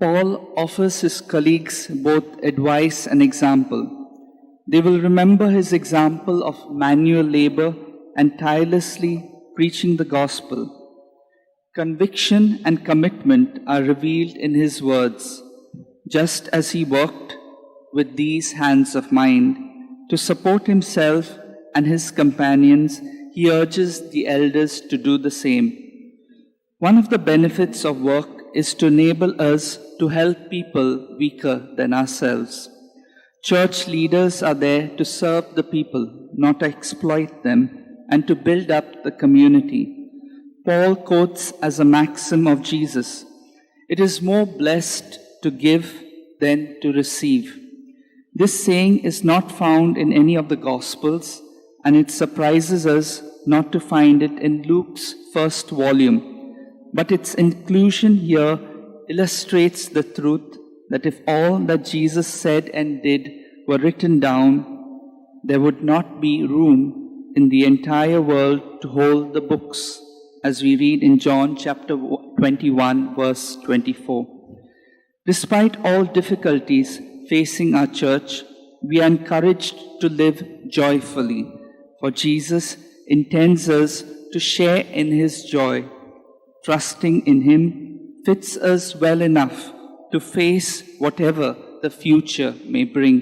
Paul offers his colleagues both advice and example. They will remember his example of manual labor and tirelessly preaching the gospel. Conviction and commitment are revealed in his words, just as he worked with these hands of mine. To support himself and his companions, he urges the elders to do the same. One of the benefits of work is to enable us to help people weaker than ourselves. Church leaders are there to serve the people, not to exploit them, and to build up the community. Paul quotes as a maxim of Jesus, "It is more blessed to give than to receive." This saying is not found in any of the Gospels, and it surprises us not to find it in Luke's first volume. But its inclusion here illustrates the truth that if all that Jesus said and did were written down, there would not be room in the entire world to hold the books, as we read in John chapter 21, verse 24. Despite all difficulties facing our church, we are encouraged to live joyfully, for Jesus intends us to share in his joy. Trusting in him fits us well enough to face whatever the future may bring.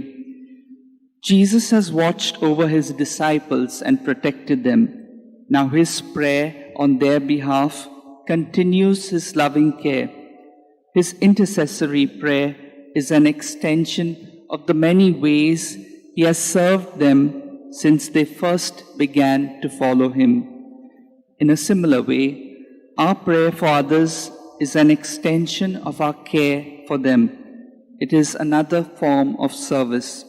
Jesus has watched over his disciples and protected them. Now his prayer on their behalf continues his loving care. His intercessory prayer is an extension of the many ways he has served them since they first began to follow him. In a similar way, our prayer for others is an extension of our care for them. It is another form of service.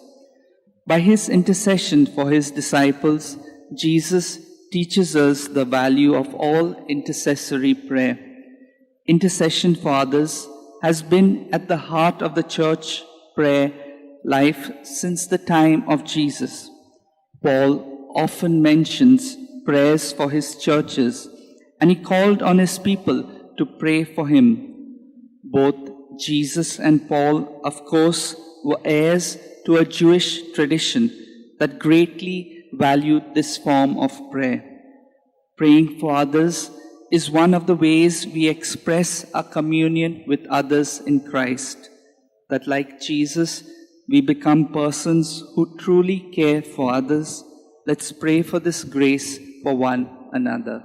By his intercession for his disciples, Jesus teaches us the value of all intercessory prayer. Intercession for others has been at the heart of the church prayer life since the time of Jesus. Paul often mentions prayers for his churches, and he called on his people to pray for him. Both Jesus and Paul, of course, were heirs to a Jewish tradition that greatly valued this form of prayer. Praying for others is one of the ways we express our communion with others in Christ, that like Jesus, we become persons who truly care for others. Let's pray for this grace for one another.